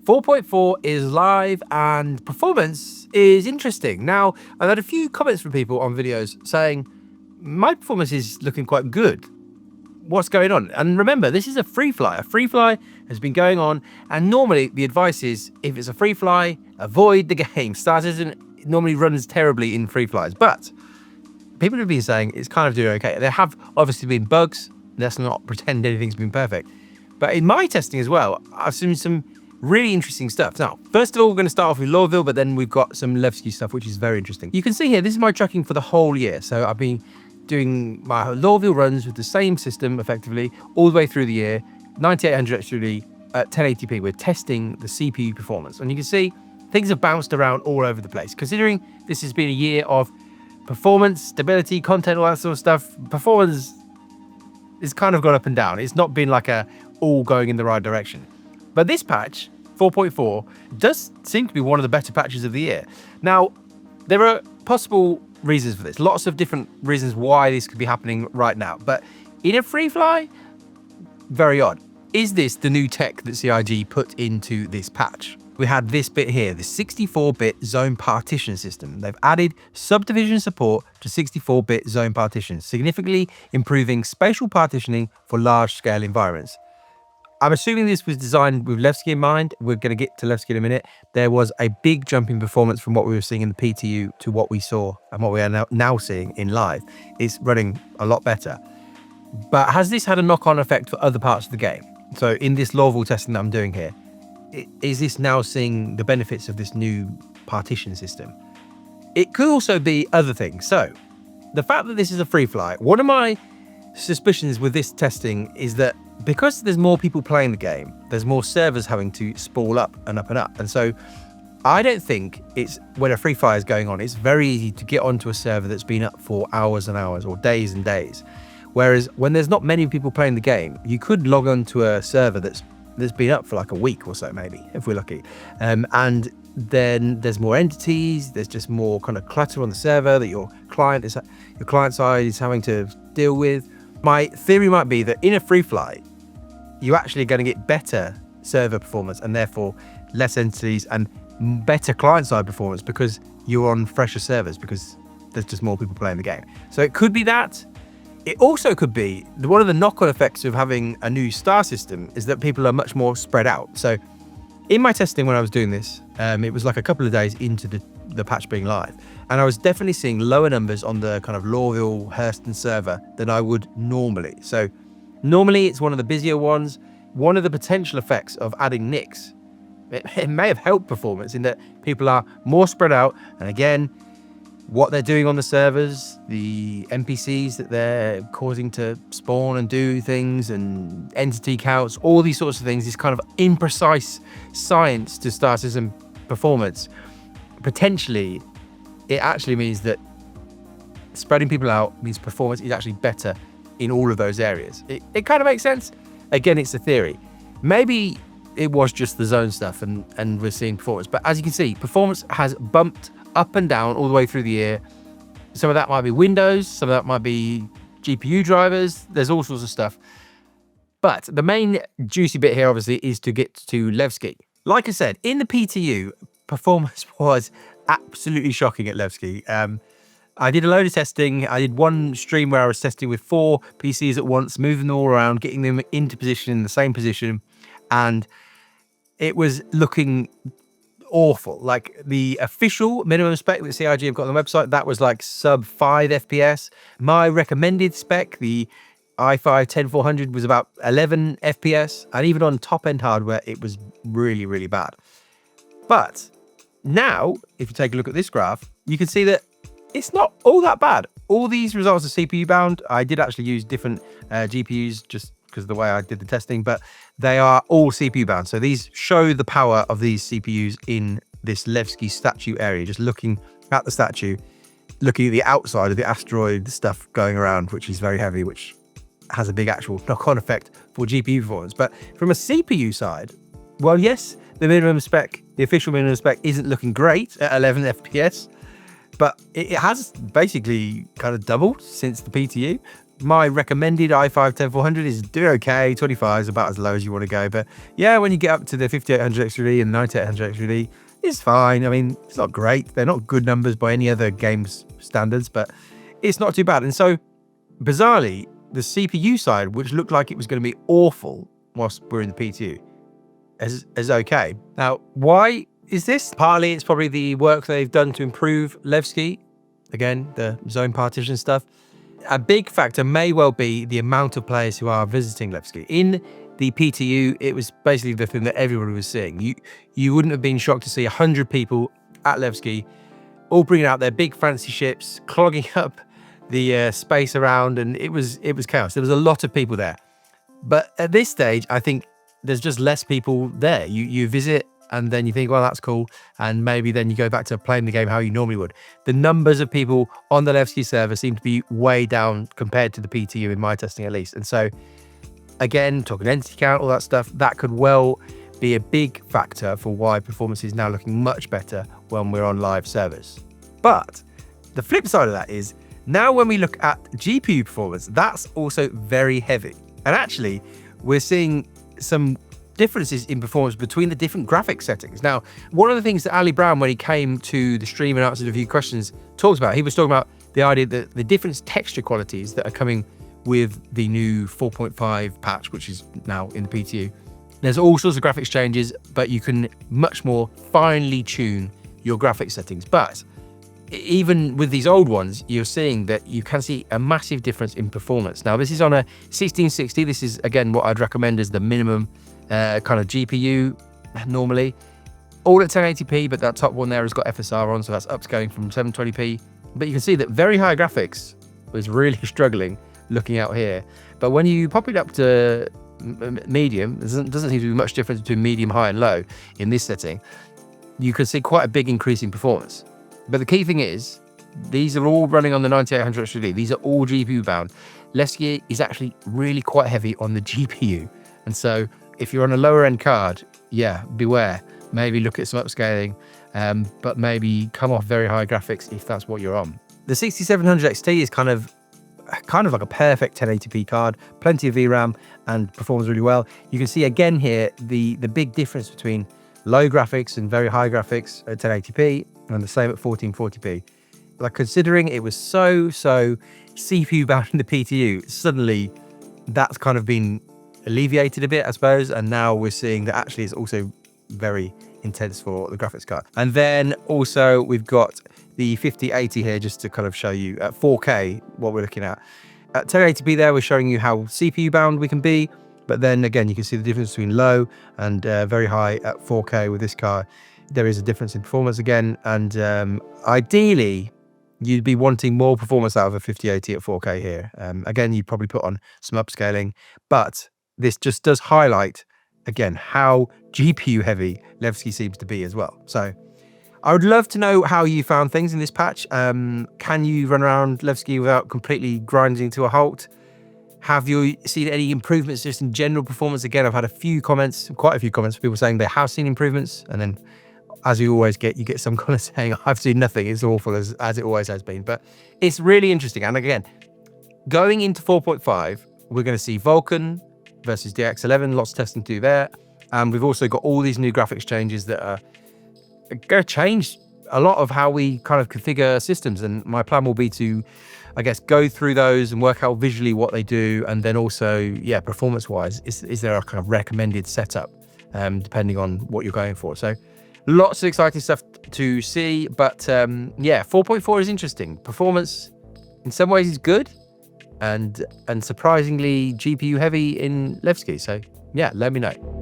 4.4 is live and performance is interesting. Now, I've had a few comments from people on videos saying, my performance is looking quite good. What's going on? And remember, this is a free fly. A free fly has been going on, and normally the advice is, if it's a free fly, avoid the game. Star Citizen normally runs terribly in free flies, but people have been saying it's kind of doing okay. There have obviously been bugs. Let's not pretend anything's been perfect. But in my testing as well, I've seen some really interesting stuff. Now, first of all, we're going to start off with Lorville, but then we've got some Levski stuff, which is very interesting. You can see here, this is my tracking for the whole year. So I've been doing my Lorville runs with the same system, effectively, all the way through the year, 9800 actually at 1080p. We're testing the CPU performance. And you can see things have bounced around all over the place. Considering this has been a year of performance, stability, content, all that sort of stuff, performance is kind of gone up and down. It's not been like all going in the right direction. But this patch, 4.4, does seem to be one of the better patches of the year. Now, there are possible reasons for this. Lots of different reasons why this could be happening right now. But in a free fly, very odd. Is this the new tech that CIG put into this patch? We had this bit here, the 64-bit zone partition system. They've added subdivision support to 64-bit zone partitions, significantly improving spatial partitioning for large-scale environments. I'm assuming this was designed with Levski in mind. We're going to get to Levski in a minute. There was a big jump in performance from what we were seeing in the PTU to what we saw and what we are now seeing in live. It's running a lot better. But has this had a knock-on effect for other parts of the game? So in this Lorville testing that I'm doing here, is this now seeing the benefits of this new partition system? It could also be other things. So the fact that this is a free fly, one of my suspicions with this testing is that because there's more people playing the game, there's more servers having to spool up and up and up. And so I don't think it's, when a free fire is going on, it's very easy to get onto a server that's been up for hours and hours or days and days. Whereas when there's not many people playing the game, you could log on to a server that's been up for like a week or so, maybe, if we're lucky. And then there's more entities, there's just more kind of clutter on the server that your client side is having to deal with. My theory might be that in a free fly, you're actually going to get better server performance and therefore less entities and better client-side performance because you're on fresher servers, because there's just more people playing the game. So it could be that. It also could be one of the knock-on effects of having a new star system is that people are much more spread out. So in my testing when I was doing this, it was like a couple of days into the patch being live, and I was definitely seeing lower numbers on the kind of Lorville Hurston server than I would normally. So normally it's one of the busier ones. One of the potential effects of adding Nix, it may have helped performance in that people are more spread out, and again, what they're doing on the servers, the NPCs that they're causing to spawn and do things, and entity counts, all these sorts of things, this kind of imprecise science to Star Citizen performance, potentially it actually means that spreading people out means performance is actually better in all of those areas. It kind of makes sense. Again, it's a theory. Maybe it was just the zone stuff and we're seeing performance, but as you can see, performance has bumped up and down all the way through the year. Some of that might be Windows, some of that might be GPU drivers, there's all sorts of stuff. But the main juicy bit here, obviously, is to get to Levski. Like I said, in the PTU, performance was absolutely shocking at Levski. I did a load of testing. I did one stream where I was testing with 4 PCs at once, moving them all around, getting them into position in the same position, and it was looking awful. Like the official minimum spec that CIG have got on the website, that was like sub 5 FPS. My recommended spec, the i5-10400, was about 11 FPS, and even on top end hardware, it was really, really bad. But now, if you take a look at this graph, you can see that it's not all that bad. All these results are CPU bound. I did actually use different GPUs just because of the way I did the testing, but they are all CPU bound. So these show the power of these CPUs in this Levski statue area, just looking at the statue, looking at the outside of the asteroid stuff going around, which is very heavy, which has a big actual knock-on effect for GPU performance. But from a CPU side, well, yes, the minimum spec, the official minimum spec isn't looking great at 11 FPS, but it has basically kind of doubled since the PTU. My recommended i5-10400 is doing okay. 25 is about as low as you want to go. But yeah, when you get up to the 5800 XDD and 9800 XDD, it's fine. I mean, it's not great. They're not good numbers by any other game's standards, but it's not too bad. And so, bizarrely, the CPU side, which looked like it was going to be awful whilst we're in the PTU, is okay. Now, why is this? Partly, it's probably the work they've done to improve Levski. Again, the zone partition stuff. A big factor may well be the amount of players who are visiting Levski. In the PTU, it was basically the thing that everybody was seeing. You wouldn't have been shocked to see 100 people at Levski, all bringing out their big fancy ships, clogging up the space around, and it was chaos. There was a lot of people there. But at this stage, I think there's just less people there. You visit and then you think, well, that's cool. And maybe then you go back to playing the game how you normally would. The numbers of people on the Levski server seem to be way down compared to the PTU in my testing at least. And so again, talking entity count, all that stuff, that could well be a big factor for why performance is now looking much better when we're on live servers. But the flip side of that is now when we look at GPU performance, that's also very heavy. And actually, we're seeing some differences in performance between the different graphics settings. Now, one of the things that Ali Brown, when he came to the stream and answered a few questions, talked about, he was talking about the idea that the different texture qualities that are coming with the new 4.5 patch, which is now in the PTU. There's all sorts of graphics changes, but you can much more finely tune your graphics settings. But even with these old ones, you're seeing that you can see a massive difference in performance. Now, this is on a 1660. This is, again, what I'd recommend as the minimum kind of GPU normally. All at 1080p, but that top one there has got FSR on, so that's upscaling from 720p. But you can see that very high graphics was really struggling looking out here. But when you pop it up to medium, there doesn't seem to be much difference between medium, high, and low in this setting. You can see quite a big increase in performance. But the key thing is, these are all running on the 9800 XDD. These are all GPU bound. Levski is actually really quite heavy on the GPU. And so if you're on a lower end card, yeah, beware. Maybe look at some upscaling, but maybe come off very high graphics if that's what you're on. The 6700 XT is kind of like a perfect 1080p card, plenty of VRAM and performs really well. You can see again here the big difference between low graphics and very high graphics at 1080p and the same at 1440p. Like, considering it was so CPU bound in the PTU, suddenly that's kind of been alleviated a bit, I suppose, and now we're seeing that actually it's also very intense for the graphics card. And then also we've got the 5080 here, just to kind of show you at 4K what we're looking at. At 1080p there, we're showing you how CPU bound we can be, but then again you can see the difference between low and very high at 4K with this card. There is a difference in performance again, and ideally you'd be wanting more performance out of a 5080 at 4K here. Again, you'd probably put on some upscaling, but this just does highlight again how GPU heavy Levski seems to be as well. So I would love to know how you found things in this patch. Can you run around Levski without completely grinding to a halt? Have you seen any improvements just in general performance? Again, I've had quite a few comments from people saying they have seen improvements, and then as you always get, you get some comments saying, I've seen nothing, it's awful as it always has been. But it's really interesting. And again, going into 4.5, we're going to see Vulkan versus DX11, lots of testing to do there. And we've also got all these new graphics changes that are going to change a lot of how we kind of configure systems. And my plan will be to, I guess, go through those and work out visually what they do. And then also, yeah, performance-wise, is there a kind of recommended setup, depending on what you're going for. So lots of exciting stuff to see. But yeah, 4.4 is interesting. Performance, in some ways, is good. And surprisingly GPU heavy in Levski. So yeah, let me know.